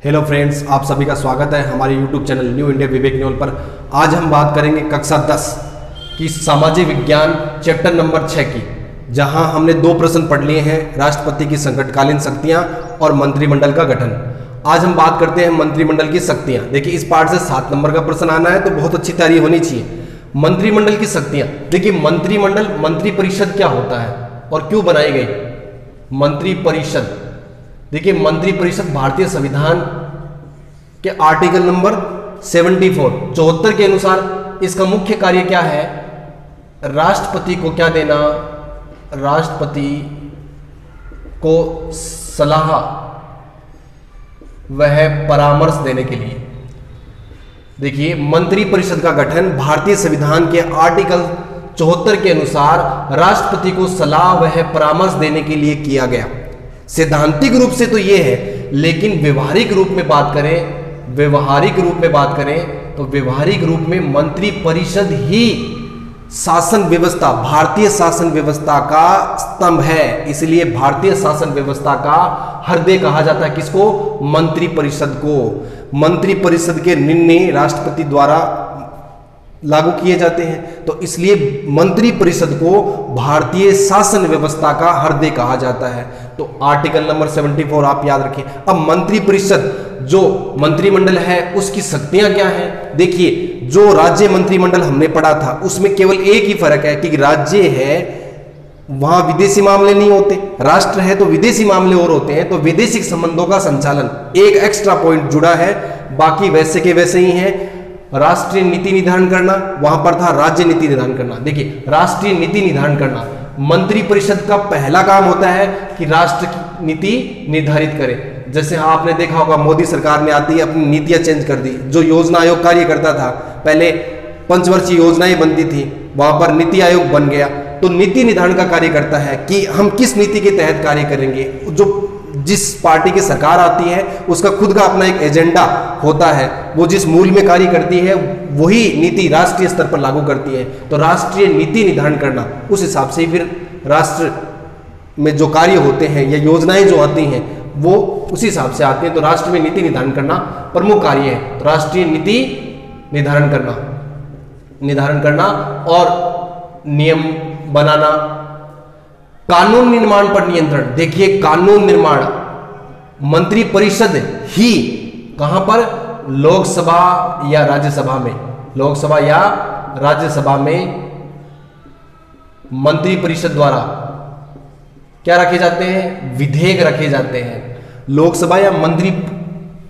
Hello friends, आप सभी का स्वागत है हमारे यूट्यूब चैनल न्यू इंडिया विवेक न्यूल पर। आज हम बात करेंगे कक्षा 10 की सामाजिक विज्ञान चैप्टर नंबर 6 की, जहां हमने 2 प्रश्न पढ़ लिए हैं, राष्ट्रपति की संकटकालीन शक्तियां और मंत्रिमंडल का गठन। आज हम बात करते हैं मंत्रिमंडल की शक्तियां। देखिए, इस पार्ट से 7 नंबर का प्रश्न आना है, तो बहुत अच्छी तैयारी होनी चाहिए। मंत्रिमंडल की शक्तियां, देखिए मंत्रिमंडल, मंत्रिपरिषद क्या होता है और क्यों बनाई गई मंत्रिपरिषद। देखिए, मंत्रिपरिषद भारतीय संविधान के आर्टिकल नंबर 74 के अनुसार इसका मुख्य कार्य क्या है? राष्ट्रपति को क्या देना? राष्ट्रपति को सलाह वह परामर्श देने के लिए। देखिए, मंत्रिपरिषद का गठन भारतीय संविधान के आर्टिकल 74 के अनुसार राष्ट्रपति को सलाह वह परामर्श देने के लिए किया गया। सैद्धांतिक रूप से तो यह है, लेकिन व्यवहारिक रूप में बात करें तो व्यवहारिक रूप में मंत्रिपरिषद ही शासन व्यवस्था, भारतीय शासन व्यवस्था का स्तंभ है। इसलिए भारतीय शासन व्यवस्था का हृदय कहा जाता है किसको? मंत्रिपरिषद को। मंत्रिपरिषद के निर्णय राष्ट्रपति द्वारा लागू किए जाते हैं, तो इसलिए मंत्रिपरिषद को भारतीय शासन व्यवस्था का हृदय कहा जाता है। तो आर्टिकल नंबर 74 आप याद रखें। अब मंत्रिपरिषद, जो मंत्रिमंडल है, उसकी शक्तियां क्या हैं? देखिए, जो राज्य मंत्रिमंडल हमने पढ़ा था उसमें केवल एक ही फर्क है कि राज्य है वहां विदेशी मामले नहीं होते, राष्ट्र है तो विदेशी मामले और होते हैं, तो विदेशी संबंधों का संचालन एक एक्स्ट्रा पॉइंट जुड़ा है, बाकी वैसे के वैसे ही है। राष्ट्रीय नीति निर्धारण करना, वहां पर था राज्य नीति निर्धारण करना। देखिए, राष्ट्रीय नीति निर्धारण करना मंत्रिपरिषद का पहला काम होता है कि राष्ट्र की नीति निर्धारित करे। जैसे आपने देखा होगा, मोदी सरकार ने आती है अपनी नीतियां चेंज कर दी। जो योजना आयोग कार्य करता था, पहले पंचवर्षीय योजनाएं बनती थी, वहां पर नीति आयोग बन गया। तो नीति निर्धारण का कार्य करता है कि हम किस नीति के तहत कार्य करेंगे। जो जिस पार्टी की सरकार आती है उसका खुद का अपना एक एजेंडा होता है, वो जिस मूल में कार्य करती है वही नीति राष्ट्रीय स्तर पर लागू करती है। तो राष्ट्रीय नीति निर्धारण करना, उस हिसाब से फिर राष्ट्र में जो कार्य होते हैं या योजनाएं जो आती हैं वो उसी हिसाब से आती हैं। तो राष्ट्र में नीति निर्धारण करना प्रमुख कार्य है। तो राष्ट्रीय नीति निर्धारण करना और नियम बनाना। कानून निर्माण पर नियंत्रण। देखिए, कानून निर्माण मंत्रिपरिषद ही कहां पर? लोकसभा या राज्यसभा में। लोकसभा या राज्यसभा में मंत्रिपरिषद द्वारा क्या रखे जाते हैं? विधेयक रखे जाते हैं। लोकसभा या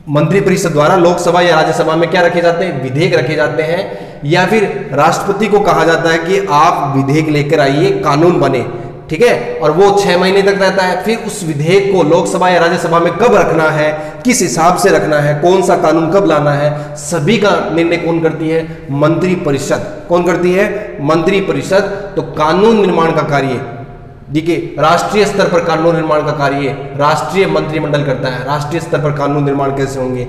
मंत्रिपरिषद द्वारा लोकसभा या राज्यसभा में क्या रखे जाते हैं? विधेयक रखे जाते हैं। या फिर राष्ट्रपति को कहा जाता है कि आप विधेयक लेकर आइए, कानून बने, ठीक है, और वो 6 महीने तक रहता है। फिर उस विधेयक को लोकसभा या राज्यसभा में कब रखना है, किस हिसाब से रखना है, कौन सा कानून कब लाना है, सभी का निर्णय कौन करती है? मंत्रिपरिषद। कौन करती है? मंत्रिपरिषद। तो कानून निर्माण का कार्य, देखिए, राष्ट्रीय स्तर पर कानून निर्माण का कार्य राष्ट्रीय मंत्रिमंडल करता है। राष्ट्रीय स्तर पर कानून निर्माण कैसे होंगे?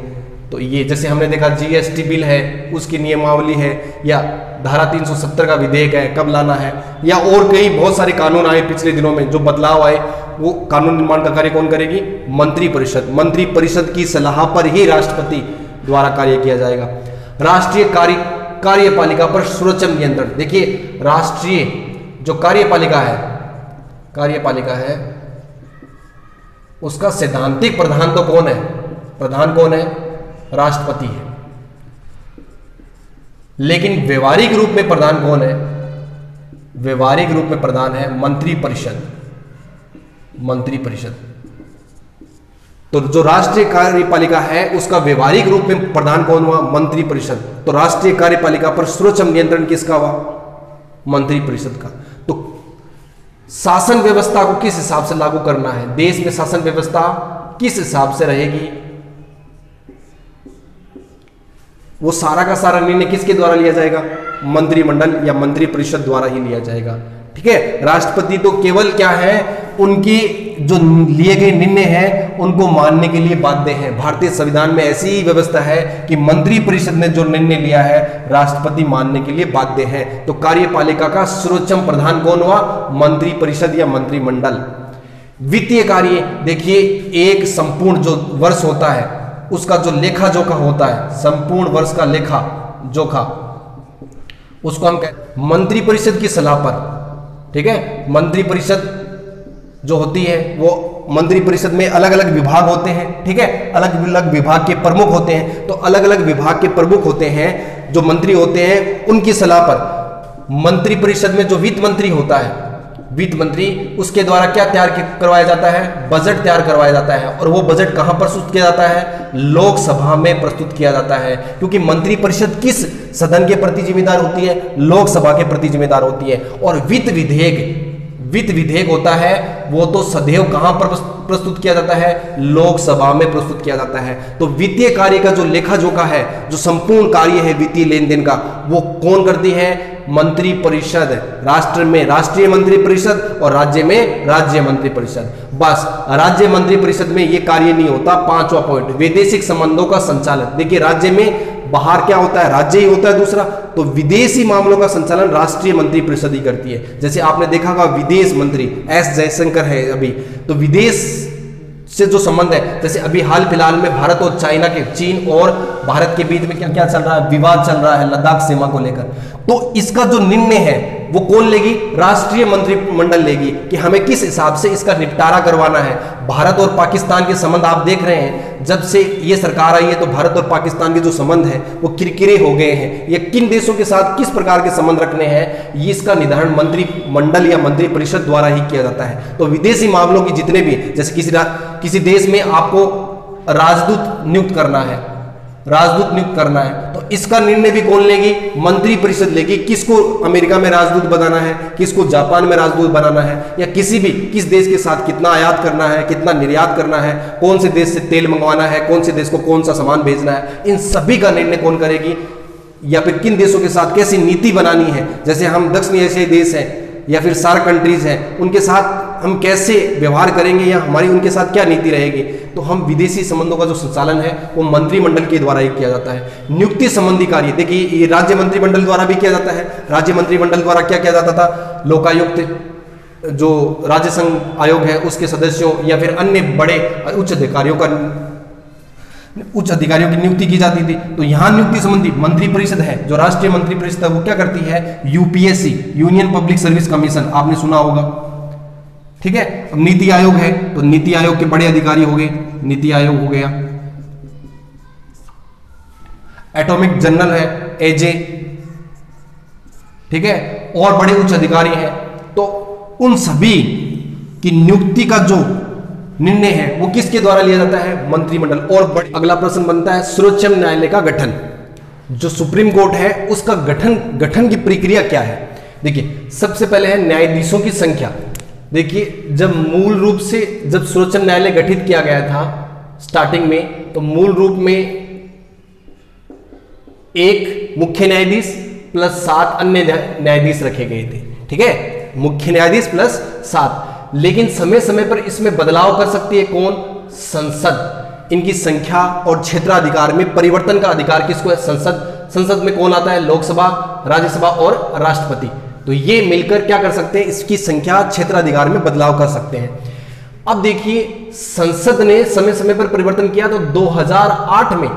तो ये जैसे हमने देखा, जीएसटी बिल है, उसकी नियमावली है, या धारा 370 का विधेयक है, कब लाना है, या और कई बहुत सारे कानून आए पिछले दिनों में, जो बदलाव आए, वो कानून निर्माण का कार्य कौन करेगी? मंत्रिपरिषद। मंत्रिपरिषद की सलाह पर ही राष्ट्रपति द्वारा कार्य किया जाएगा। राष्ट्रीय कार्यपालिका पर सुरक्षा नियंत्रण। देखिए, राष्ट्रीय जो कार्यपालिका है उसका सैद्धांतिक प्रधान तो कौन है? प्रधान कौन है? राष्ट्रपति है। लेकिन व्यवहारिक रूप में प्रधान कौन है? व्यवहारिक रूप में प्रधान है मंत्रिपरिषद। तो जो राष्ट्रीय कार्यपालिका है उसका व्यवहारिक रूप में प्रधान कौन हुआ? मंत्रिपरिषद। तो राष्ट्रीय कार्यपालिका पर सुरक्षा नियंत्रण किसका हुआ? मंत्रिपरिषद का। तो शासन व्यवस्था को किस हिसाब से लागू करना है, देश में शासन व्यवस्था किस हिसाब से रहेगी, वो सारा का सारा निर्णय किसके द्वारा लिया जाएगा? मंत्रिमंडल या मंत्रिपरिषद द्वारा ही लिया जाएगा। ठीक है, राष्ट्रपति तो केवल क्या है, उनकी जो लिए गए निर्णय हैं उनको मानने के लिए बाध्य है। भारतीय संविधान में ऐसी ही व्यवस्था है कि मंत्रिपरिषद ने जो निर्णय लिया है राष्ट्रपति मानने के लिए बाध्य है। तो कार्यपालिका का सर्वोच्च प्रधान कौन हुआ? मंत्रिपरिषद या मंत्रिमंडल। वित्तीय कार्य, देखिए एक संपूर्ण जो वर्ष होता है उसका जो लेखा जोखा होता है, संपूर्ण वर्ष का लेखा जोखा, उसको हम मंत्रिपरिषद की सलाह पर, ठीक है, मंत्रिपरिषद जो होती है वो मंत्रिपरिषद में अलग अलग विभाग होते हैं, ठीक है, अलग अलग विभाग के प्रमुख होते हैं। तो अलग अलग विभाग के प्रमुख होते हैं जो मंत्री होते हैं, उनकी सलाह पर मंत्रिपरिषद में जो वित्त मंत्री होता है, वित्त मंत्री, उसके द्वारा क्या तैयार करवाया जाता है, बजट तैयार करवाया जाता है। और वो बजट कहां प्रस्तुत किया जाता है, लोकसभा में प्रस्तुत किया जाता है, क्योंकि मंत्रिपरिषद किस सदन के प्रति जिम्मेदार होती है, लोकसभा के प्रति जिम्मेदार होती है। और वित्त विधेयक होता है वो तो सदैव कहां पर प्रस्तुत किया जाता है, लोकसभा में प्रस्तुत किया जाता है। तो वित्तीय कार्य का जो लेखा जोखा है, जो संपूर्ण कार्य है वित्तीय लेन देन का, वो कौन करती है, मंत्रिपरिषद। राष्ट्र में राष्ट्रीय मंत्रिपरिषद और राज्य में राज्य मंत्रिपरिषद। बस राज्य मंत्रिपरिषद में ये कार्य नहीं होता। 5वां पॉइंट, वैदेशिक संबंधों का संचालन। देखिए राज्य में बाहर क्या होता है, राज्य ही होता है दूसरा, तो विदेशी मामलों का संचालन राष्ट्रीय मंत्रिपरिषद ही करती है। जैसे आपने देखा होगा विदेश मंत्री एस जयशंकर है अभी, तो विदेश से जो संबंध है, जैसे अभी हाल फिलहाल में भारत और चाइना के, चीन और भारत के बीच में क्या क्या चल रहा है, विवाद चल रहा है लद्दाख सीमा को लेकर। तो इसका जो निर्णय है वो कौन लेगी, राष्ट्रीय मंत्रिमंडल लेगी कि हमें किस हिसाब से इसका निपटारा करवाना है। भारत और पाकिस्तान के संबंध आप देख रहे हैं, जब से ये सरकार आई है तो भारत और पाकिस्तान के जो संबंध है वो किरकिरे हो गए हैं। ये किन देशों के साथ किस प्रकार के संबंध रखने हैं, ये इसका निर्धारण मंत्रिमंडल या मंत्रिपरिषद द्वारा ही किया जाता है। तो विदेशी मामलों की जितने भी, जैसे किसी देश में आपको राजदूत नियुक्त करना है, तो इसका निर्णय भी कौन लेगी, मंत्रिपरिषद लेगी। किसको अमेरिका में राजदूत बनाना है, किसको जापान में राजदूत बनाना है, या किस देश के साथ कितना आयात करना है, कितना निर्यात करना है, कौन से देश से तेल मंगवाना है, कौन से देश को कौन सा सामान भेजना है, इन सभी का निर्णय कौन करेगी, या फिर किन देशों के साथ कैसी नीति बनानी है। जैसे हम दक्षिण एशियाई देश हैं या फिर सार्क कंट्रीज हैं, उनके साथ हम कैसे व्यवहार करेंगे या हमारी उनके साथ क्या नीति रहेगी। तो हम विदेशी संबंधों का जो संचालन है वो मंत्रिमंडल के द्वारा ही किया जाता है। नियुक्ति संबंधी कार्य देखिए ये राज्य मंत्रिमंडल द्वारा भी किया जाता है। राज्य मंत्रिमंडल द्वारा क्या किया जाता था, लोकायुक्त जो राज्य संघ आयोग है उसके सदस्यों या फिर अन्य बड़े उच्च अधिकारियों की नियुक्ति की जाती थी। तो यहाँ नियुक्ति संबंधी मंत्रिपरिषद है, जो राष्ट्रीय मंत्रिपरिषद है वो क्या करती है, UPSC, union public service commission, आपने सुना होगा, ठीक है। अब नीति आयोग है, तो नीति आयोग के बड़े अधिकारी हो गए, नीति आयोग हो गया। एटॉमिक जनरल है एजे, ठीक है, और बड़े उच्च अधिकारी हैं। तो उन सभी की नियुक्ति का जो निर्णय है वो किसके द्वारा लिया जाता है, मंत्रिमंडल। और अगला प्रश्न बनता है सर्वोच्च न्यायालय का गठन, जो सुप्रीम कोर्ट है उसका गठन की प्रक्रिया क्या है। देखिए सबसे पहले है न्यायाधीशों की संख्या। देखिए जब मूल रूप से जब सर्वोच्च न्यायालय गठित किया गया था स्टार्टिंग में, तो मूल रूप में एक मुख्य न्यायाधीश प्लस 7 अन्य न्यायाधीश रखे गए थे, ठीक है, मुख्य न्यायाधीश प्लस 7। लेकिन समय समय पर इसमें बदलाव कर सकती है कौन, संसद। इनकी संख्या और क्षेत्राधिकार में परिवर्तन का अधिकार किसको है, संसद में कौन आता है, लोकसभा, राज्यसभा और राष्ट्रपति। तो ये मिलकर क्या कर सकते हैं, इसकी संख्या क्षेत्राधिकार में बदलाव कर सकते हैं। अब देखिए संसद ने समय समय पर परिवर्तन किया, तो 2008 में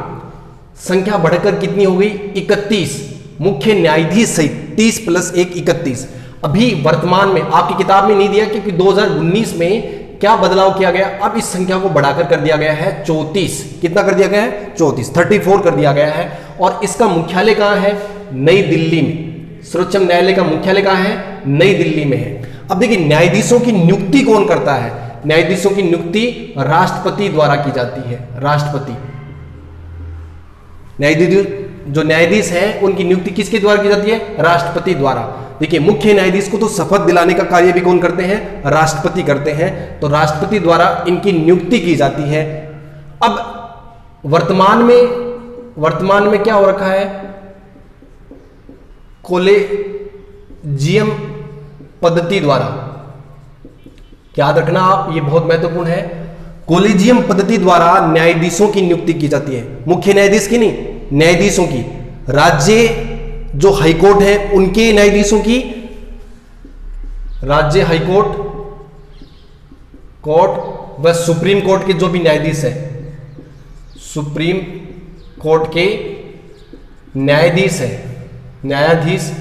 संख्या बढ़कर कितनी हो गई, 31 मुख्य न्यायाधीश सहित 30 + 1 31। अभी वर्तमान में आपकी किताब में नहीं दिया क्योंकि 2019 में क्या बदलाव किया गया, अब इस संख्या को बढ़ाकर कर दिया गया है 34। कितना कर दिया गया है, 34 कर दिया गया है। और इसका मुख्यालय कहां है, नई दिल्ली में। सर्वोच्च न्यायालय का मुख्यालय कहां है, नई दिल्ली में है। अब देखिए न्यायाधीशों की नियुक्ति कौन करता है, न्यायाधीशों की नियुक्ति राष्ट्रपति द्वारा की जाती है। राष्ट्रपति, जो न्यायाधीश हैं उनकी नियुक्ति किसके द्वारा की जाती है, राष्ट्रपति द्वारा। देखिए मुख्य न्यायाधीश को तो शपथ दिलाने का कार्य भी कौन करते हैं, राष्ट्रपति करते हैं। तो राष्ट्रपति द्वारा इनकी नियुक्ति की जाती है। अब वर्तमान में क्या हो रखा है, कोलेजियम पद्धति द्वारा, याद रखना आप, ये बहुत महत्वपूर्ण है। कोलेजियम पद्धति द्वारा न्यायाधीशों की नियुक्ति की जाती है, मुख्य न्यायाधीश की नहीं, न्यायाधीशों की। राज्य जो हाईकोर्ट है उनके न्यायाधीशों की, राज्य हाईकोर्ट कोर्ट व सुप्रीम कोर्ट के जो भी न्यायाधीश है, सुप्रीम कोर्ट के न्यायाधीश है, न्यायाधीश,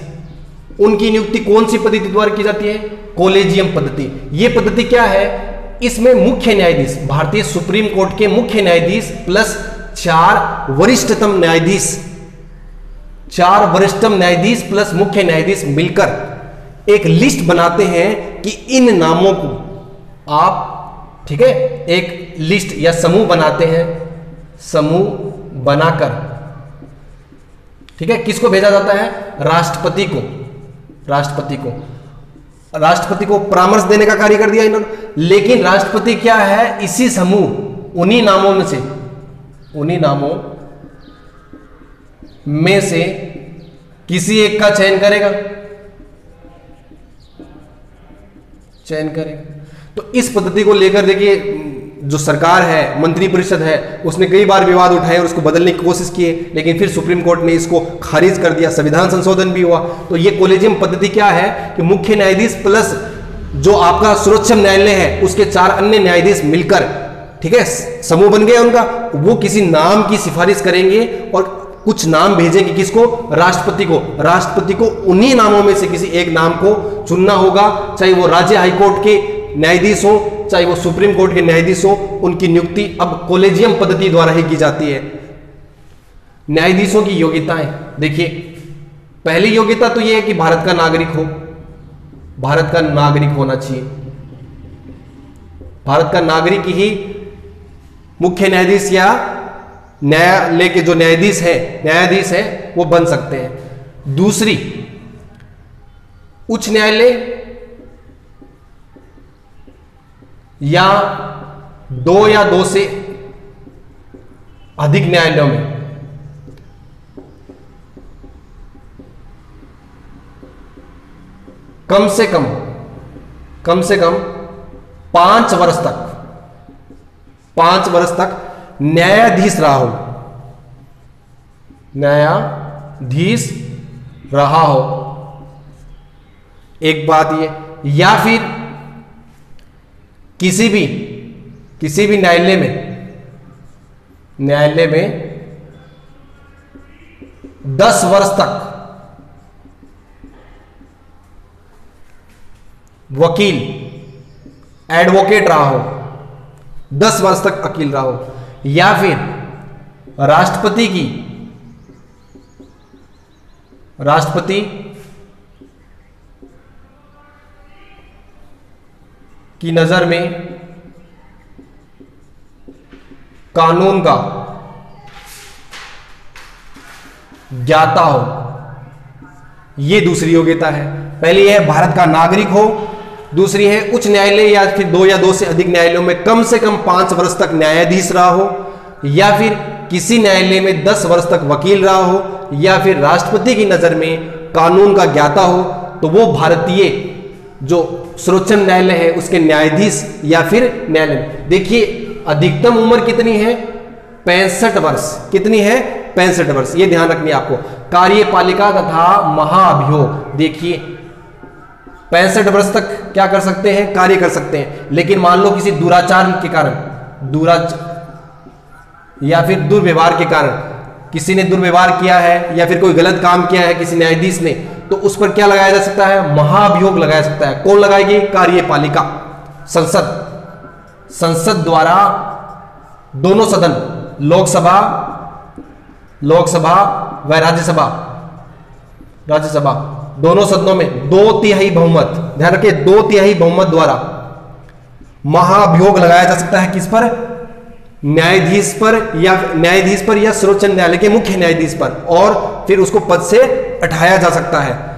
उनकी नियुक्ति कौन सी पद्धति द्वारा की जाती है? कॉलेजियम पद्धति। यह पद्धति क्या है? इसमें मुख्य न्यायाधीश, भारतीय सुप्रीम कोर्ट के मुख्य न्यायाधीश प्लस 4 वरिष्ठतम न्यायाधीश, 4 वरिष्ठतम न्यायाधीश प्लस मुख्य न्यायाधीश मिलकर एक लिस्ट बनाते हैं कि इन नामों को आप, ठीक है, एक लिस्ट या समूह बनाते हैं, समूह बनाकर, ठीक है, किसको भेजा जाता है? राष्ट्रपति को। राष्ट्रपति को परामर्श देने का कार्य कर दिया इन्होंने। लेकिन राष्ट्रपति क्या है? इसी समूह, उन्हीं नामों में से किसी एक का चयन करेगा। तो इस पद्धति को लेकर देखिए, जो सरकार है, मंत्रिपरिषद है, उसने कई बार विवाद उठाए और उसको बदलने की कोशिश की, लेकिन फिर सुप्रीम कोर्ट ने इसको खारिज कर दिया, संविधान संशोधन भी हुआ। तो ये कॉलेजियम पद्धति क्या है कि मुख्य न्यायाधीश प्लस जो आपका सर्वोच्च न्यायालय है उसके 4 अन्य न्यायाधीश मिलकर, ठीक है, समूह बन गया उनका, वो किसी नाम की सिफारिश करेंगे और कुछ नाम भेजेंगे किसको? राष्ट्रपति को। राष्ट्रपति को उन्हीं नामों में से किसी एक नाम को चुनना होगा, चाहे वो राज्य हाईकोर्ट के न्यायाधीश हो, चाहे वो सुप्रीम कोर्ट के न्यायाधीश हो। उनकी नियुक्ति अब कॉलेजियम पद्धति द्वारा ही की जाती है। न्यायाधीशों की योग्यताएं देखिए, पहली योग्यता तो यह है कि भारत का नागरिक हो, भारत का नागरिक होना चाहिए। भारत का नागरिक ही मुख्य न्यायाधीश या न्यायालय के जो न्यायाधीश है वो बन सकते हैं। दूसरी, उच्च न्यायालय या 2 या 2 से अधिक न्यायालयों में कम से कम 5 वर्ष तक न्यायाधीश रहा हो। एक बात ये, या फिर किसी भी न्यायालय में 10 वर्ष तक वकील, एडवोकेट रहा हो, 10 वर्ष तक वकील रहा हो, या फिर राष्ट्रपति की नजर में कानून का ज्ञाता हो। यह दूसरी योग्यता है। पहली है भारत का नागरिक हो, दूसरी है उच्च न्यायालय या फिर 2 या 2 से अधिक न्यायालयों में कम से कम 5 वर्ष तक न्यायाधीश रहा हो, या फिर किसी न्यायालय में 10 वर्ष तक वकील रहा हो, या फिर राष्ट्रपति की नजर में कानून का ज्ञाता हो। तो वो भारतीय जो सर्वोच्च न्यायालय है उसके न्यायाधीश या फिर न्यायालय। देखिए अधिकतम उम्र कितनी है? 65 वर्ष। कितनी है? 65 वर्ष। ये ध्यान रखनी है आपको। कार्यपालिका तथा महाभियोग, देखिए 65 वर्ष तक क्या कर सकते हैं? कार्य कर सकते हैं। लेकिन मान लो किसी दुराचार के कारण, या फिर दुर्व्यवहार के कारण किसी ने दुर्व्यवहार किया है या फिर कोई गलत काम किया है किसी न्यायाधीश ने, तो उस पर क्या लगाया जा सकता है? महाभियोग लगाया जा सकता है। कौन लगाएगी? कार्यपालिका, संसद द्वारा दोनों सदन, लोकसभा व राज्यसभा दोनों सदनों में 2/3 बहुमत, ध्यान रखिए 2/3 बहुमत द्वारा महाभियोग लगाया जा सकता है। किस पर? न्यायाधीश पर या सर्वोच्च न्यायालय के मुख्य न्यायाधीश पर, और फिर उसको पद से हटाया जा सकता है।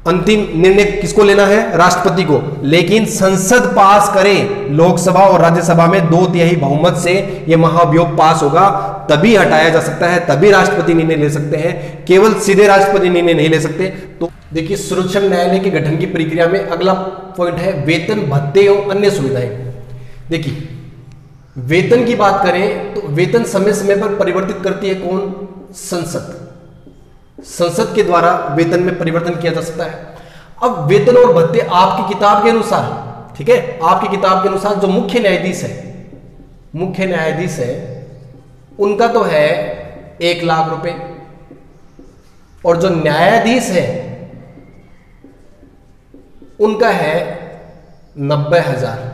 अंतिम निर्णय किसको लेना है? राष्ट्रपति को। लेकिन संसद पास करे, लोकसभा और राज्यसभा में 2/3 बहुमत से यह महाभियोग पास होगा, तभी हटाया जा सकता है, तभी राष्ट्रपति निर्णय ले सकते हैं। केवल सीधे राष्ट्रपति निर्णय नहीं ले सकते। तो देखिए सर्वोच्च न्यायालय के गठन की प्रक्रिया में अगला पॉइंट है वेतन, भत्ते और अन्य सुविधाएं। देखिए वेतन की बात करें तो वेतन समय समय पर परिवर्तित करती है कौन? संसद के द्वारा वेतन में परिवर्तन किया जा सकता है। अब वेतन और भत्ते आपकी किताब के अनुसार, ठीक है, आपकी किताब के अनुसार जो मुख्य न्यायाधीश है उनका तो है 1,00,000 रुपए, और जो न्यायाधीश है उनका है 90,000।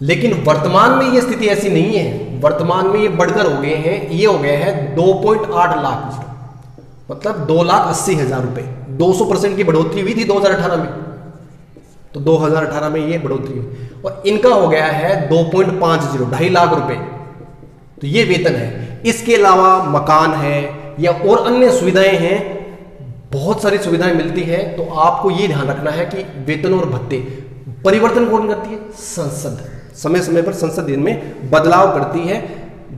लेकिन वर्तमान में ये स्थिति ऐसी नहीं है, वर्तमान में ये बढ़कर हो गए हैं, ये हो गए हैं 2.8 लाख, मतलब 2,80,000 रुपए। 200% की बढ़ोतरी हुई थी 2018 में, तो 2018 में ये बढ़ोतरी हुई, और इनका हो गया है 2.50, 2.5 लाख रुपए। तो ये वेतन है। इसके अलावा मकान है या और अन्य सुविधाएं हैं, बहुत सारी सुविधाएं मिलती है। तो आपको ये ध्यान रखना है कि वेतन और भत्ते परिवर्तन कौन करती है? संसद। समय समय पर संसद इनमें बदलाव करती है,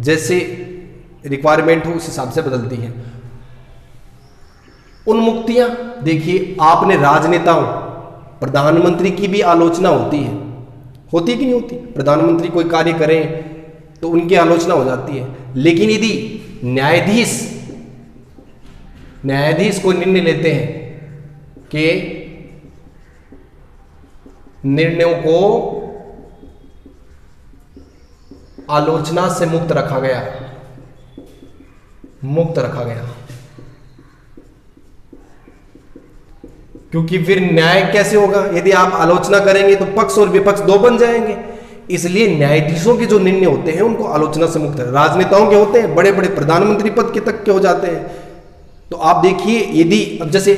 जैसे रिक्वायरमेंट हो उस हिसाब से बदलती है। उन्मुक्तियां, देखिए आपने राजनेताओं, प्रधानमंत्री की भी आलोचना होती है कि नहीं होती? प्रधानमंत्री कोई कार्य करें तो उनकी आलोचना हो जाती है, लेकिन यदि न्यायाधीश कोई निर्णय लेते हैं कि निर्णयों को आलोचना से मुक्त रखा गया, क्योंकि फिर न्याय कैसे होगा? यदि आप आलोचना करेंगे तो पक्ष और विपक्ष दो बन जाएंगे। इसलिए न्यायाधीशों के जो निर्णय होते हैं उनको आलोचना से मुक्त है। राजनेताओं के होते हैं, बड़े बड़े प्रधानमंत्री पद के तक के हो जाते हैं। तो आप देखिए, यदि अब जैसे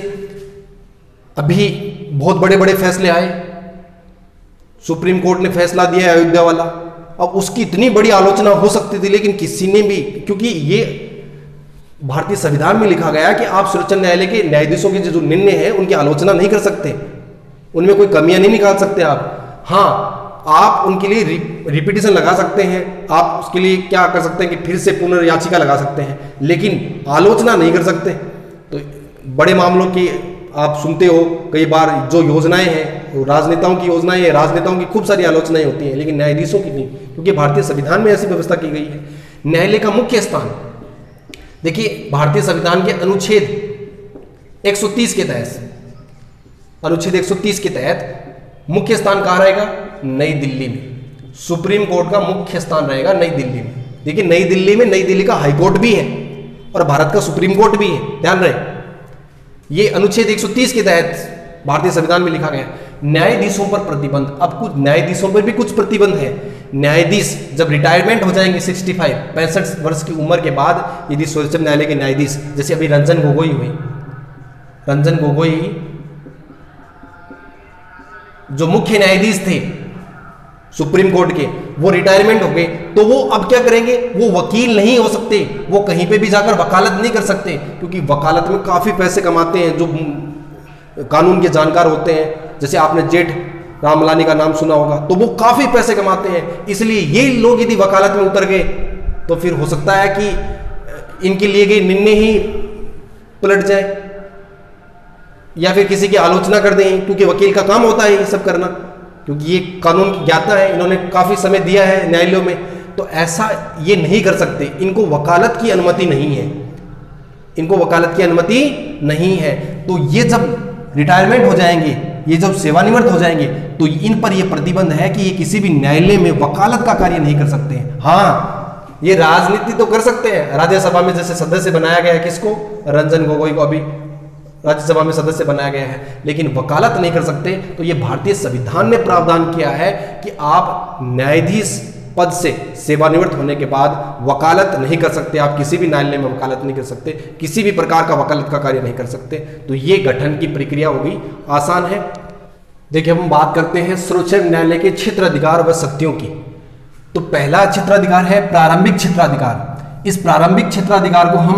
अभी बहुत बड़े बड़े फैसले आए, सुप्रीम कोर्ट ने फैसला दिया है अयोध्या वाला, अब उसकी इतनी बड़ी आलोचना हो सकती थी, लेकिन किसी ने भी, क्योंकि ये भारतीय संविधान में लिखा गया है कि आप सर्वोच्च न्यायालय के न्यायाधीशों के जो निर्णय है उनकी आलोचना नहीं कर सकते, उनमें कोई कमियां नहीं निकाल सकते आप। हाँ, आप उनके लिए रिपीटिशन लगा सकते हैं, आप उसके लिए क्या कर सकते हैं कि फिर से पुनर्याचिका लगा सकते हैं, लेकिन आलोचना नहीं कर सकते। तो बड़े मामलों की आप सुनते हो कई बार, जो योजनाएं हैं वो राजनेताओं की योजनाएं हैं, राजनेताओं की खूब सारी आलोचनाएं होती हैं, लेकिन न्यायाधीशों की नहीं, क्योंकि भारतीय संविधान में ऐसी व्यवस्था की गई है। न्यायालय का मुख्य स्थान, देखिए भारतीय संविधान के अनुच्छेद 130 के तहत, अनुच्छेद 130 के तहत मुख्य स्थान कहाँ रहेगा? नई दिल्ली में। सुप्रीम कोर्ट का मुख्य स्थान रहेगा नई दिल्ली में। देखिए नई दिल्ली में, नई दिल्ली का हाई कोर्ट भी है और भारत का सुप्रीम कोर्ट भी है, ध्यान रहे। ये अनुच्छेद 130 के तहत भारतीय संविधान में लिखा गया। न्यायाधीशों पर प्रतिबंध, अब कुछ न्यायाधीशों पर भी कुछ प्रतिबंध है। न्यायाधीश जब रिटायरमेंट हो जाएंगे 65 वर्ष की उम्र के बाद, यदि सर्वोच्च न्यायालय के न्यायाधीश, जैसे अभी रंजन गोगोई हुई, रंजन गोगोई जो मुख्य न्यायाधीश थे सुप्रीम कोर्ट के, वो रिटायरमेंट हो गए, तो वो अब क्या करेंगे? वो वकील नहीं हो सकते, वो कहीं पे भी जाकर वकालत नहीं कर सकते, क्योंकि वकालत में काफी पैसे कमाते हैं जो कानून के जानकार होते हैं। जैसे आपने जेठ रामलानी का नाम सुना होगा, तो वो काफी पैसे कमाते हैं। इसलिए ये लोग यदि वकालत में उतर गए तो फिर हो सकता है कि इनके लिए गए निर्णय ही पलट जाए, या फिर किसी की आलोचना कर दें, क्योंकि वकील का काम होता है ये सब करना, क्योंकि ये कानून की ज्ञाता है, इन्होंने काफी समय दिया है न्यायालयों में। तो ऐसा ये नहीं कर सकते, इनको वकालत की अनुमति नहीं है, इनको वकालत की अनुमति नहीं है। तो ये जब रिटायरमेंट हो जाएंगे, ये जब सेवानिवृत्त हो जाएंगे, तो इन पर यह प्रतिबंध है कि ये किसी भी न्यायालय में वकालत का कार्य नहीं कर सकते हैं। हाँ, ये राजनीति तो कर सकते हैं, राज्यसभा में जैसे सदस्य बनाया गया है किसको? रंजन गोगोई को अभी राज्यसभा में सदस्य बनाया गया है, लेकिन वकालत नहीं कर सकते। तो ये भारतीय संविधान ने प्रावधान किया है कि आप न्यायाधीश पद से सेवानिवृत्त होने के बाद वकालत नहीं कर सकते, आप किसी भी न्यायालय में वकालत नहीं कर सकते, किसी भी प्रकार का वकालत का कार्य नहीं कर सकते। तो ये गठन की प्रक्रिया होगी, आसान है। देखिए हम बात करते हैं सर्वोच्च न्यायालय के क्षेत्राधिकार व शक्तियों की। तो पहला क्षेत्राधिकार है प्रारंभिक क्षेत्राधिकार। इस प्रारंभिक क्षेत्राधिकार को हम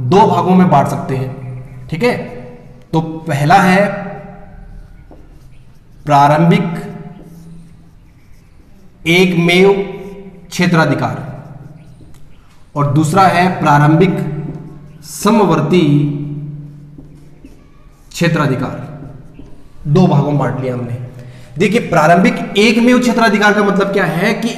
दो भागों में बांट सकते हैं, ठीक है। तो पहला है प्रारंभिक एकमेव क्षेत्राधिकार और दूसरा है प्रारंभिक समवर्ती क्षेत्राधिकार। दो भागों में बांट लिया हमने। देखिए प्रारंभिक एकमेव क्षेत्राधिकार का मतलब क्या है कि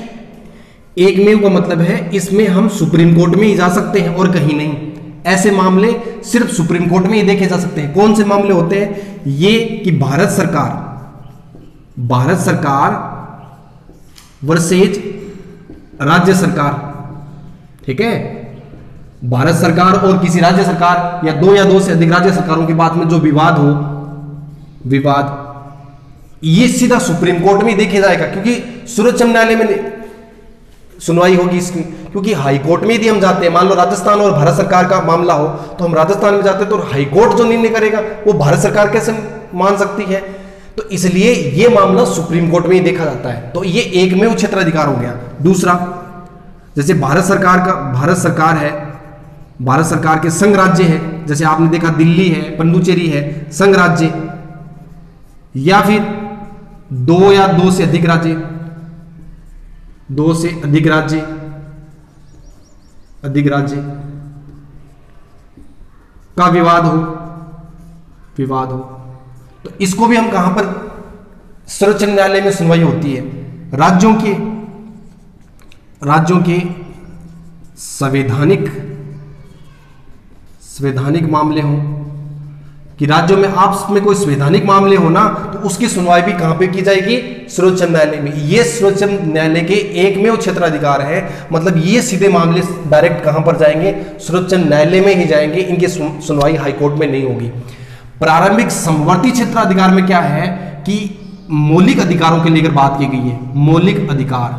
एकमेव का मतलब है इसमें हम सुप्रीम कोर्ट में ही जा सकते हैं और कहीं नहीं। ऐसे मामले सिर्फ सुप्रीम कोर्ट में ही देखे जा सकते हैं। कौन से मामले होते हैं? ये कि भारत सरकार वर्सेज राज्य सरकार, ठीक है, भारत सरकार और किसी राज्य सरकार या दो से अधिक राज्य सरकारों के बाद में जो विवाद हो, विवाद ये सीधा सुप्रीम कोर्ट में देखा जाएगा, क्योंकि सर्वोच्च न्यायालय में सुनवाई होगी इसकी। क्योंकि हाई कोर्ट में यदि हम जाते हैं, मान लो राजस्थान और भारत सरकार का मामला हो, तो हम राजस्थान में जाते हैं तो हाई कोर्ट जो निर्णय करेगा वो भारत सरकार कैसे मान सकती है। तो इसलिए ये मामला सुप्रीम कोर्ट में ही देखा जाता है। तो ये एकमेव क्षेत्राधिकार हो गया। दूसरा, जैसे भारत सरकार है, भारत सरकार के संघ राज्य है, जैसे आपने देखा दिल्ली है, पुडुचेरी है, संघ राज्य, या फिर दो या दो से अधिक राज्य, दो से अधिक राज्य का विवाद हो, तो इसको भी हम कहां पर सर्वोच्च न्यायालय में सुनवाई होती है। राज्यों के संवैधानिक मामले हों, कि राज्यों में आपस में कोई संवैधानिक मामले हो ना, तो उसकी सुनवाई भी कहां पे की जाएगी, सर्वोच्च न्यायालय में। ये सर्वोच्च न्यायालय के एकमेव क्षेत्राधिकार है। मतलब ये सीधे मामले डायरेक्ट कहां पर जाएंगे, सर्वोच्च न्यायालय में ही जाएंगे, इनकी सुनवाई हाईकोर्ट में नहीं होगी। प्रारंभिक समवर्ती क्षेत्राधिकार में क्या है कि मौलिक अधिकारों के लेकर बात की गई है। मौलिक अधिकार,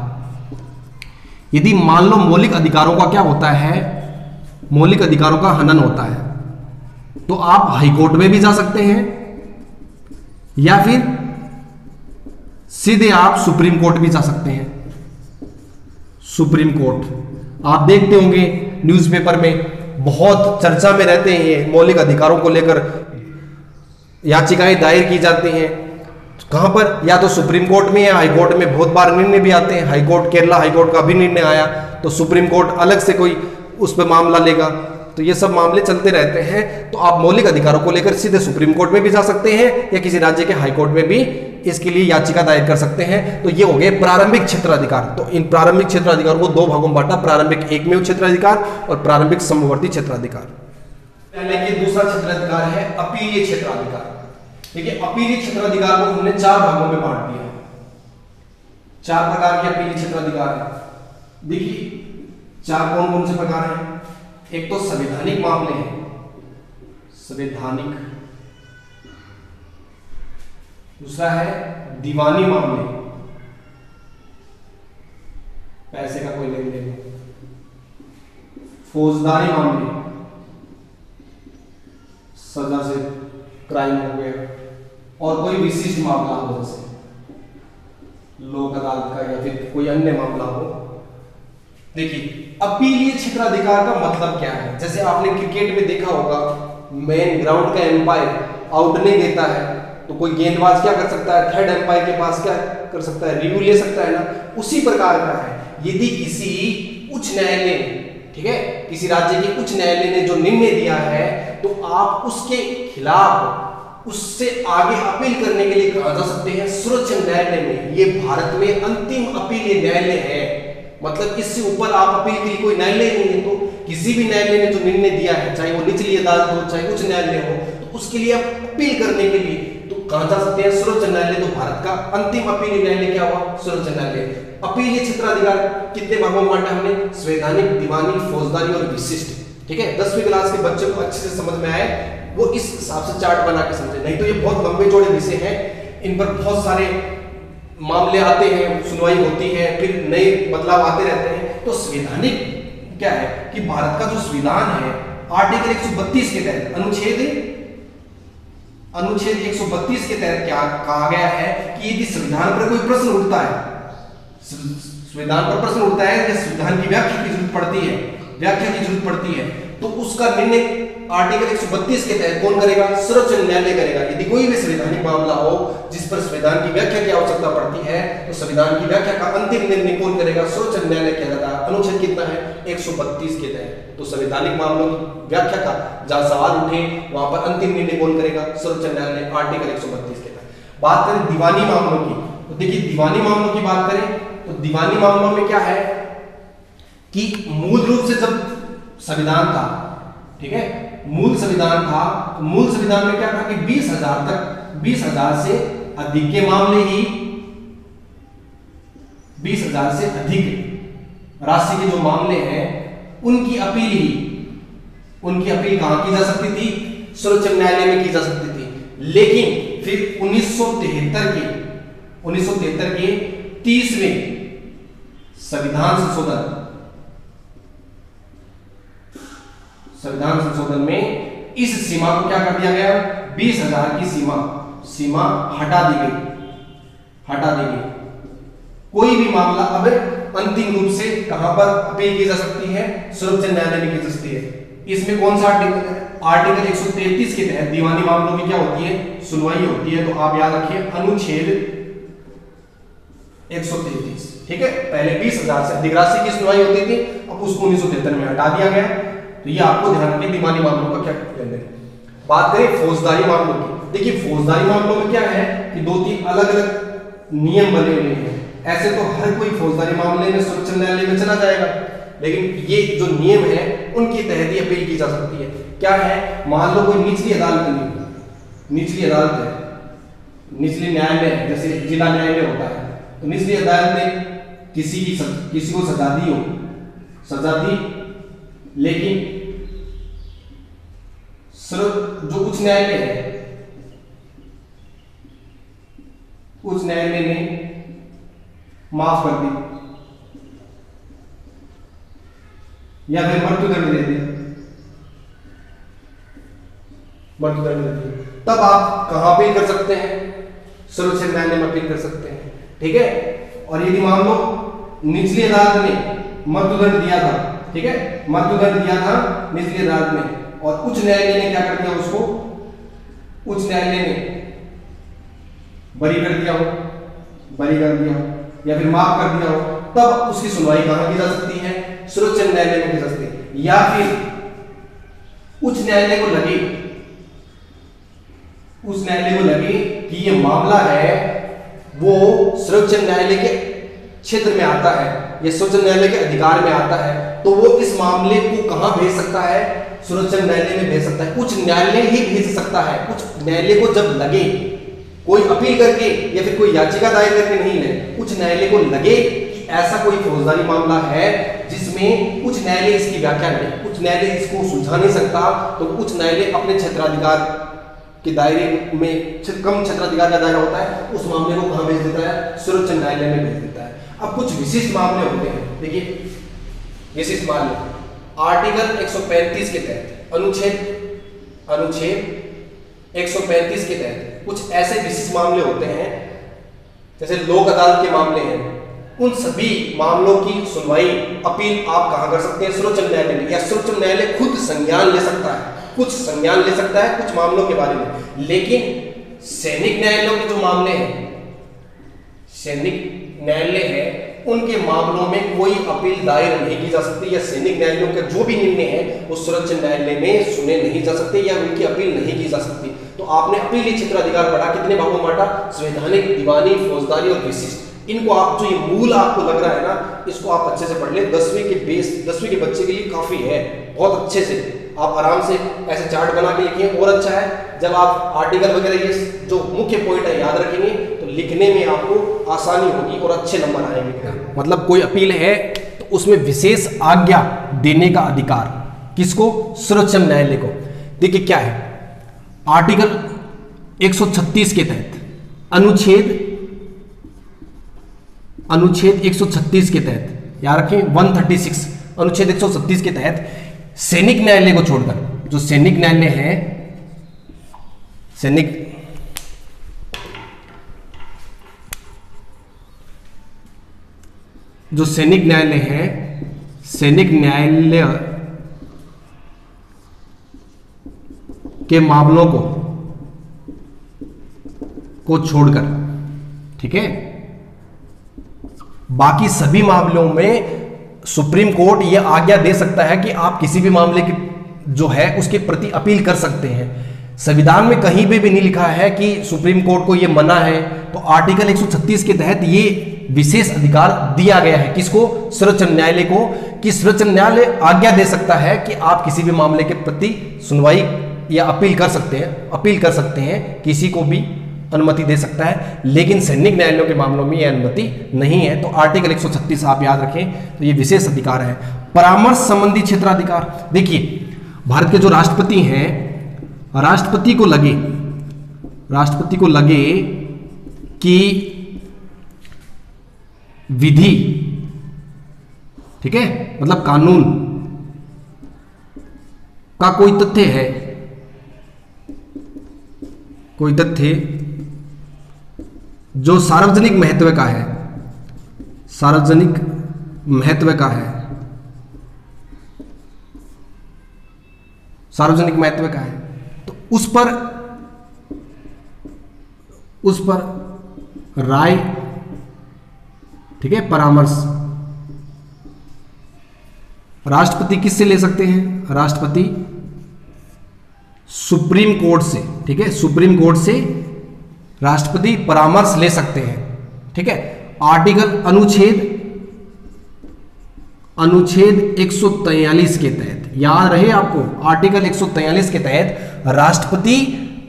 यदि मान लो मौलिक अधिकारों का क्या होता है, मौलिक अधिकारों का हनन होता है, तो आप हाईकोर्ट में भी जा सकते हैं या फिर सीधे आप सुप्रीम कोर्ट भी जा सकते हैं। सुप्रीम कोर्ट आप देखते होंगे न्यूज़पेपर में बहुत चर्चा में रहते हैं, मौलिक अधिकारों को लेकर याचिकाएं दायर की जाती हैं। कहां पर, या तो सुप्रीम कोर्ट में या हाई कोर्ट में बहुत बार निर्णय भी आते हैं। High court, Kerala high court का भी निर्णय आया, तो सुप्रीम कोर्ट अलग से कोई उस पर मामला लेगा। तो ये सब मामले चलते रहते हैं। तो आप मौलिक अधिकारों को लेकर सीधे सुप्रीम कोर्ट में भी जा सकते हैं या किसी राज्य के हाई कोर्ट में भी इसके लिए याचिका दायर कर सकते हैं। तो ये हो गए प्रारंभिक क्षेत्राधिकार। तो इन प्रारंभिक क्षेत्राधिकार को दो भागों में बांटा, प्रारंभिक एकमेव क्षेत्राधिकार और प्रारंभिक समवर्ती क्षेत्राधिकार। दूसरा क्षेत्राधिकार है अपीलीय क्षेत्राधिकार। देखिए, अपीलीय क्षेत्राधिकार को हमने चार भागों में बांट दिया। चार प्रकार के अपीलीय क्षेत्राधिकार है। देखिए, चार कौन कौन से प्रकार हैं। एक तो संवैधानिक मामले हैं, संवैधानिक। दूसरा है दीवानी मामले, पैसे का कोई लेन देन। फौजदारी मामले, सजा से क्राइम हो गया, और कोई विशिष्ट मामला हो, जैसे लोक अदालत का या फिर कोई अन्य मामला हो। देखिए, अपीलीय क्षेत्राधिकार का मतलब क्या है। जैसे आपने क्रिकेट में देखा होगा, मेन ग्राउंड का एम्पायर आउट नहीं देता है, तो कोई गेंदबाज क्या कर सकता है, थर्ड एम्पायर के पास क्या कर सकता है, रिव्यू ले सकता है ना। उसी प्रकार का है। यदि किसी उच्च न्यायालय, ठीक है, किसी राज्य के उच्च न्यायालय ने जो निर्णय दिया है, तो आप उसके खिलाफ उससे आगे अपील करने के लिए कहा जा सकते हैं सर्वोच्च न्यायालय में। ये भारत में अंतिम अपीलीय न्यायालय है। मतलब इससे ऊपर आप अपील के लिए कोई न्यायालय नहीं है। तो किसी भी न्यायालय ने जो निर्णय दिया है, चाहे वो निचली अदालत हो चाहे उच्च न्यायालय हो, तो उसके लिए आप अपील करने के लिए तो कहां जा सकते हैं, सर्वोच्च न्यायालय। तो भारत का अंतिम अपीलीय न्यायालय क्या हुआ, सर्वोच्च न्यायालय। अपीलीय क्षेत्राधिकार कितने भागों में बांटा हमने, संवैधानिक, दीवानी, फौजदारी और विशिष्ट। ठीक है, 10वीं क्लास के बच्चे को अच्छे से समझ में आए, वो इस हिसाब से चार्ट बना के समझे। नहीं तो ये बहुत लंबे चौड़े विषय हैं, इन पर बहुत सारे मामले आते हैं, सुनवाई होती है, फिर नए बदलाव आते रहते हैं। तो संवैधानिक क्या है कि भारत का जो संविधान है, आर्टिकल 132 के तहत, अनुच्छेद 132 के तहत क्या कहा गया है कि यदि संविधान पर कोई प्रश्न उठता है, संविधान पर प्रश्न उठता है या संविधान की व्याख्या की जरूरत पड़ती है, तो उसका निर्णय आर्टिकल 132 के तहत कौन करेगा, सर्वोच्च न्यायालय करेगा। यदि कोई भी संवैधानिक मामला हो जिस पर संविधान की व्याख्या की आवश्यकता पड़ती है, तो संविधान की व्याख्या का अंतिम निर्णय कौन करेगा, सर्वोच्च न्यायालय किया जाता है। अनुच्छेद कितना है, 132 के तहत। तो संवैधानिक मामलों की व्याख्या का जहां सवाल उठे वहां पर अंतिम निर्णय कौन करेगा, सर्वोच्च न्यायालय, आर्टिकल 132 के तहत। बात करें दीवानी मामलों की, तो देखिए दीवानी मामलों की बात करें तो दीवानी मामलों में क्या है कि मूल रूप से जब संविधान था, ठीक है, मूल संविधान था, तो मूल संविधान में क्या था कि 20,000 तक, 20,000 से अधिक के मामले ही, 20,000 से अधिक राशि के जो मामले हैं उनकी अपील कहां की जा सकती थी? सर्वोच्च न्यायालय में की जा सकती थी। लेकिन फिर 1973 के 30वें संविधान संशोधन में इस सीमा को क्या कर दिया गया? 20,000 की सीमा हटा दी गई। कोई भी मामला अब अंतिम रूप से कहां पर अपील की जा सकती है? सर्वोच्च न्यायालय में की जा सकती है। इसमें कौन सा आर्टिकल 133 के तहत दीवानी मामलों की क्या होती है? सुनवाई होती है। तो आप याद रखिए अनुच्छेद 133, ठीक है। पहले 20,000 से अधिक राशि की सुनवाई होती थी, अब उसको 1973 में हटा दिया गया। तो ये आपको ध्यान रखिए दीवानी मामलों का क्या कहते हैं। बात करें फौजदारी मामलों की। देखिए फौजदारी मामलों में क्या है कि 2-3 अलग-अलग नियम बने हुए हैं। ऐसे तो हर कोई फौजदारी मामले में सर्वोच्च न्यायालय में चला जाएगा, लेकिन ये जो नियम है उनके तहत ही अपील की जा सकती है। क्या है? मान लो कोई निचली अदालत है, निचली न्यायालय जैसे जिला न्यायालय होता है, तो निचली अदालत ने किसी को सजा दी, लेकिन जो उच्च न्यायालय है, उच्च न्यायालय ने माफ कर दी या फिर मृत्युदंड दे दिया, तब आप कहां अपील कर सकते हैं? सर्वोच्च न्यायालय में अपील कर सकते हैं, ठीक है। और यदि मान लो निचली अदालत ने मृत्युदंड दिया था, ठीक है, निचली अदालत ने, और उच्च न्यायालय ने क्या कर दिया? उसको उच्च न्यायालय ने बरी कर दिया हो या फिर माफ कर दिया हो, तब उसकी सुनवाई कहां की जा सकती है? सर्वोच्च न्यायालय में की जा सकती है। या फिर उच्च न्यायालय को लगे कि ये मामला है वो सर्वोच्च न्यायालय के क्षेत्र में आता है, ये सर्वोच्च न्यायालय के अधिकार में आता है, तो वो इस मामले को कहां भेज सकता है? सर्वोच्च न्यायालय में भेज सकता है। उच्च न्यायालय ही भेज सकता है। उच्च न्यायालय को जब लगे, कोई अपील करके या फिर कोई याचिका दायर करके नहीं ले, उच्च न्यायालय को लगे कि ऐसा कोई फौजदारी मामला है जिसमें उच्च न्यायालय इसकी व्याख्या नहीं, उच्च न्यायालय इसको सुलझा नहीं सकता, तो उच्च न्यायालय अपने क्षेत्राधिकार के दायरे में, कम क्षेत्राधिकार का दायरा होता है, उस मामले को कहां भेज देता है? सर्वोच्च न्यायालय में भेज देता है। अब कुछ विशिष्ट मामले होते हैं। देखिए विशिष्ट मामले आर्टिकल 135 के तहत, अनुच्छेद 135 के तहत कुछ ऐसे विशिष्ट मामले होते हैं, जैसे लोक अदालत के मामले हैं। उन सभी मामलों की सुनवाई, अपील आप कहां कर सकते हैं? सर्वोच्च न्यायालय में, या सर्वोच्च न्यायालय खुद संज्ञान ले सकता है, कुछ मामलों के बारे में। लेकिन सैनिक न्यायालयों के जो मामले हैं, सैनिक न्यायालय है, उनके मामलों में कोई अपील दायर नहीं की जा सकती, या सैनिक न्यायालयों के जो भी निर्णय है वो सर्वोच्च न्यायालय में सुने नहीं जा सकते, या उनकी अपील नहीं की जा सकती। तो आपने अपीली क्षेत्राधिकार पढ़ा, कितने भागों में बांटा? संवैधानिक, दीवानी, फौजदारी और विशिष्ट। इनको आप जो ये मूल आपको लग रहा है ना, इसको आप अच्छे से पढ़ ले। 10वीं के बच्चे के लिए काफी है, बहुत अच्छे से आप आराम से ऐसे चार्ट बना के लिखिए। और अच्छा है जब आप आर्टिकल वगैरह ये जो मुख्य पॉइंट है याद रखेंगे, तो लिखने में आपको आसानी होगी और अच्छे नंबर आएंगे। मतलब कोई अपील है तो उसमें विशेष आज्ञा देने का अधिकार किसको? सर्वोच्च न्यायालय को। देखिए क्या है, आर्टिकल 136 के तहत, अनुच्छेद 136 के तहत, याद रखें 136, अनुच्छेद 136 के तहत सैनिक न्यायालय को छोड़कर, जो सैनिक न्यायालय है, सैनिक न्यायालय के मामलों को छोड़कर, ठीक है, बाकी सभी मामलों में सुप्रीम कोर्ट यह आज्ञा दे सकता है कि आप किसी भी मामले की जो है उसके प्रति अपील कर सकते हैं। संविधान में कहीं पे भी नहीं लिखा है कि सुप्रीम कोर्ट को यह मना है। तो आर्टिकल 136 के तहत ये विशेष अधिकार दिया गया है किसको? सर्वोच्च न्यायालय को, कि सर्वोच्च न्यायालय आज्ञा दे सकता है कि आप किसी भी मामले के प्रति सुनवाई या अपील कर सकते हैं, किसी को भी अनुमति दे सकता है। लेकिन सैनिक न्यायालयों के मामलों में यह अनुमति नहीं है। तो आर्टिकल 136 आप याद रखें, तो ये विशेष अधिकार है। परामर्श संबंधी क्षेत्राधिकार। देखिए भारत के जो राष्ट्रपति हैं, राष्ट्रपति को लगे कि विधि, ठीक है, मतलब कानून का कोई तथ्य जो सार्वजनिक महत्व का है, तो उस पर राय, ठीक है, परामर्श राष्ट्रपति किससे ले सकते हैं? राष्ट्रपति सुप्रीम कोर्ट से, ठीक है, सुप्रीम कोर्ट से राष्ट्रपति परामर्श ले सकते हैं, ठीक है। अनुच्छेद 143 के तहत, याद रहे आपको, आर्टिकल 143 के तहत राष्ट्रपति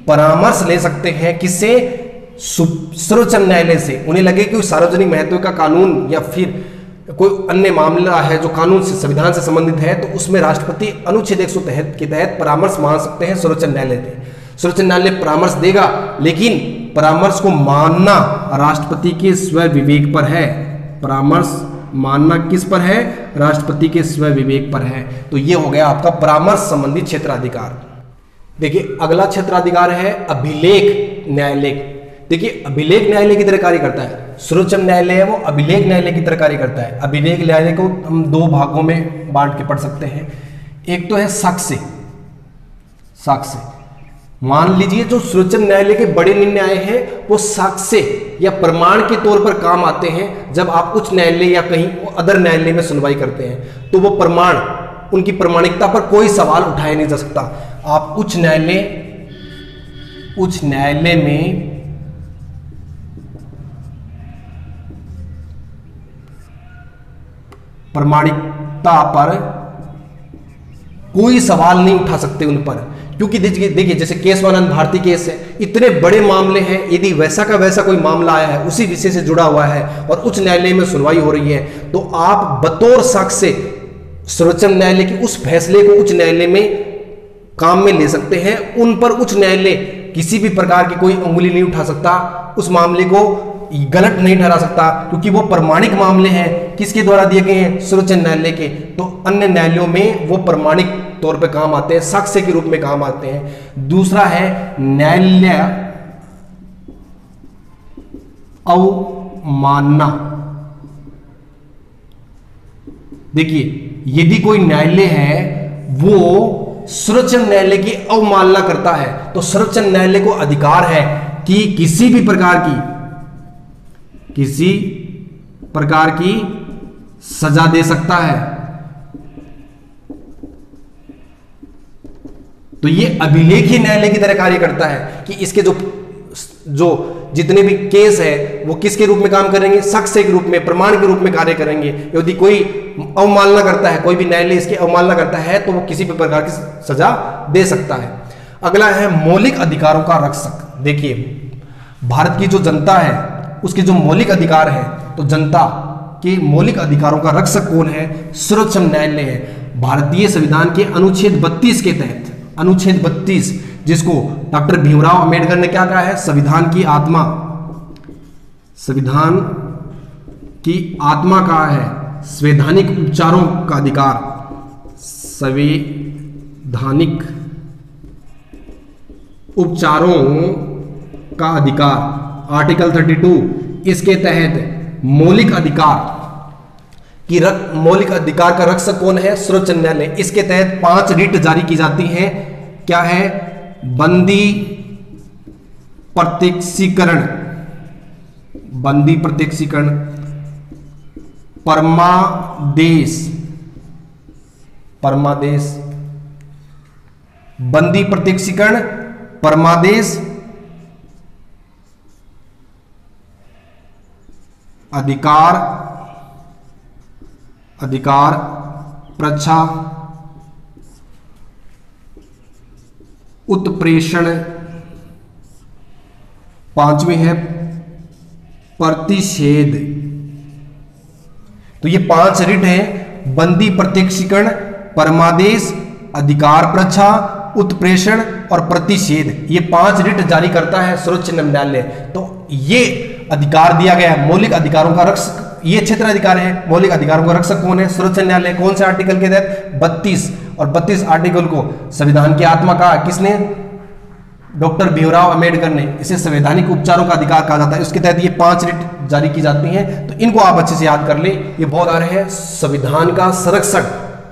परामर्श ले सकते हैं। किससे? सर्वोच्च न्यायालय से। उन्हें लगे कि सार्वजनिक महत्व का कानून या फिर कोई अन्य मामला है जो कानून से, संविधान से संबंधित है, तो उसमें राष्ट्रपति अनुच्छेद 100 के तहत परामर्श मांग सकते हैं सर्वोच्च न्यायालय से। सर्वोच्च न्यायालय परामर्श देगा, लेकिन परामर्श को मानना राष्ट्रपति के स्व विवेक पर है। परामर्श मानना किस पर है? राष्ट्रपति के स्व विवेक पर है। तो ये हो गया आपका परामर्श संबंधी क्षेत्राधिकार। देखिए अगला क्षेत्राधिकार है अभिलेख न्यायालय। देखिए अभिलेख न्यायालय की तरह कार्य करता है। सर्वोच्च न्यायालय है वो अभिलेख न्यायालय की तरह कार्य करता है। अभिलेख न्यायालय को हम दो भागों में बांट के पढ़ सकते हैं। एक तो है साक्ष्य। मान लीजिए जो सर्वोच्च न्यायालय के बड़े निर्णय आए हैं वो साक्ष्य या प्रमाण के तौर पर काम आते हैं। जब आप उच्च न्यायालय या कहीं अदर न्यायालय में सुनवाई करते हैं तो वो प्रमाण, उनकी प्रमाणिकता पर कोई सवाल उठाया नहीं जा सकता। आप उच्च न्यायालय में प्रमाणिकता पर कोई सवाल नहीं उठा सकते उन पर, क्योंकि देखिए जैसे केशवानंद भारती केस है, इतने बड़े मामले हैं, यदि वैसा का वैसा कोई मामला आया है उसी विषय से जुड़ा हुआ है और उच्च न्यायालय में सुनवाई हो रही है, तो आप बतौर साक्ष्य सर्वोच्च न्यायालय के उस फैसले को उच्च न्यायालय में काम में ले सकते हैं। उन पर उच्च न्यायालय किसी भी प्रकार की कोई उंगली नहीं उठा सकता, उस मामले को गलत नहीं ठहरा सकता, क्योंकि वो प्रमाणिक मामले हैं। किसके द्वारा दिए गए हैं? सर्वोच्च न्यायालय के। तो अन्य न्यायालयों में वो प्रमाणिक तौर पे काम आते हैं, साक्ष्य के रूप में काम आते हैं। दूसरा है न्यायालय अवमानना। देखिए यदि कोई न्यायालय है वो सर्वोच्च न्यायालय की अवमानना करता है तो सर्वोच्च न्यायालय को अधिकार है कि किसी प्रकार की सजा दे सकता है। तो ये अभिलेखी न्यायालय की तरह कार्य करता है कि इसके जो जितने भी केस है वो किसके रूप में काम करेंगे? साक्ष्य के रूप में, प्रमाण के रूप में कार्य करेंगे। यदि कोई अवमानना करता है, कोई भी न्यायालय इसकी अवमानना करता है तो वो किसी भी प्रकार की सजा दे सकता है। अगला है मौलिक अधिकारों का रक्षक। देखिए भारत की जो जनता है उसके जो मौलिक अधिकार है, तो जनता के मौलिक अधिकारों का रक्षक कौन है? सर्वोच्च न्यायालय है। भारतीय संविधान के अनुच्छेद 32 के तहत, अनुच्छेद 32 जिसको डॉक्टर भीमराव अंबेडकर ने क्या कहा है? संविधान की आत्मा कहा है। संवैधानिक उपचारों का अधिकार, संवैधानिक उपचारों का अधिकार, आर्टिकल 32। इसके तहत मौलिक अधिकार का रक्षक कौन है? सर्वोच्च न्यायालय। इसके तहत 5 रिट जारी की जाती हैं। क्या है? बंदी प्रत्यक्षीकरण, परमादेश, बंदी प्रत्यक्षीकरण, परमादेश, अधिकार प्रच्छा, उत्प्रेषण, 5वीं है प्रतिषेध। तो ये 5 रिट हैं बंदी प्रत्यक्षीकरण, परमादेश, अधिकार प्रच्छा, उत्प्रेषण और प्रतिषेध। ये 5 रिट जारी करता है सर्वोच्च न्यायालय। तो ये अधिकार दिया गया है, मौलिक अधिकारों का रक्षक, ये क्षेत्राधिकार है। मौलिक अधिकारों का रक्षक कौन है? सर्वोच्च न्यायालय। कौन से आर्टिकल के तहत? 32 और 32 आर्टिकल को संविधान की आत्मा कहा किसने? डॉक्टर भीमराव अंबेडकर ने। इसे संवैधानिक उपचारों का अधिकार कहा जाता है। उसके तहत ये 5 रिट जारी की जाती हैं। तो इनको आप अच्छे से याद कर ले। ये बहुत आ रहे हैं संविधान का संरक्षण,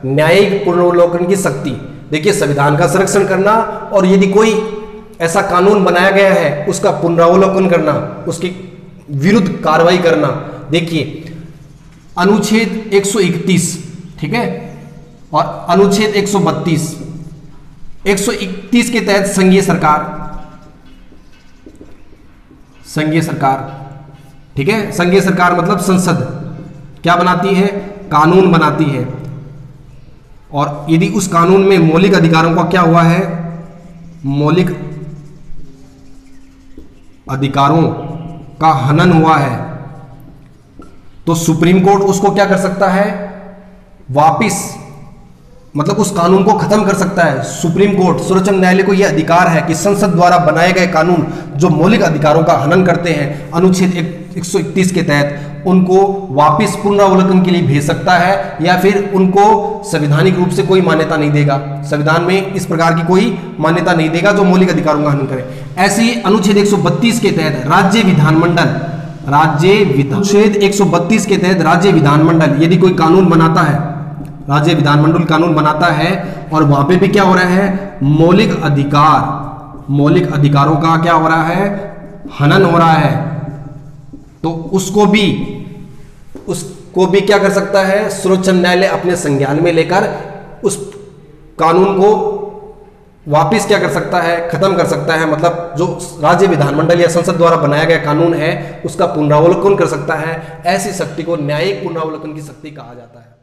न्यायिक पुनर्वलोकन की शक्ति। देखिए, संविधान का संरक्षण करना और यदि कोई ऐसा कानून बनाया गया है उसका पुनरावलोकन करना, उसके विरुद्ध कार्रवाई करना। देखिए, अनुच्छेद 131, ठीक है, और अनुच्छेद 132। 131 के तहत संघीय सरकार, ठीक है, संघीय सरकार मतलब संसद क्या बनाती है? कानून बनाती है। और यदि उस कानून में मौलिक अधिकारों का क्या हुआ है? मौलिक अधिकारों का हनन हुआ है, तो सुप्रीम कोर्ट उसको क्या कर सकता है? वापिस, मतलब उस कानून को खत्म कर सकता है। सुप्रीम कोर्ट, सर्वोच्च न्यायालय को यह अधिकार है कि संसद द्वारा बनाए गए कानून जो मौलिक अधिकारों का हनन करते हैं अनुच्छेद 131 के तहत, उनको वापस पुनरावलोकन के लिए भेज सकता है, या फिर उनको संवैधानिक रूप से कोई मान्यता नहीं देगा। संविधान में इस प्रकार की कोई मान्यता नहीं देगा जो मौलिक अधिकारों का हनन करे। ऐसे ही अनुच्छेद 132 के तहत राज्य विधानमंडल, अनुच्छेद 132 के तहत राज्य विधानमंडल यदि कोई कानून बनाता है, राज्य विधानमंडल कानून बनाता है और वहां पे भी क्या हो रहा है? मौलिक अधिकारों का क्या हो रहा है? हनन हो रहा है, तो उसको भी क्या कर सकता है? सर्वोच्च न्यायालय अपने संज्ञान में लेकर उस कानून को वापिस क्या कर सकता है? खत्म कर सकता है। मतलब जो राज्य विधानमंडल या संसद द्वारा बनाया गया कानून है उसका पुनरावलोकन कर सकता है। ऐसी शक्ति को न्यायिक पुनरावलोकन की शक्ति कहा जाता है।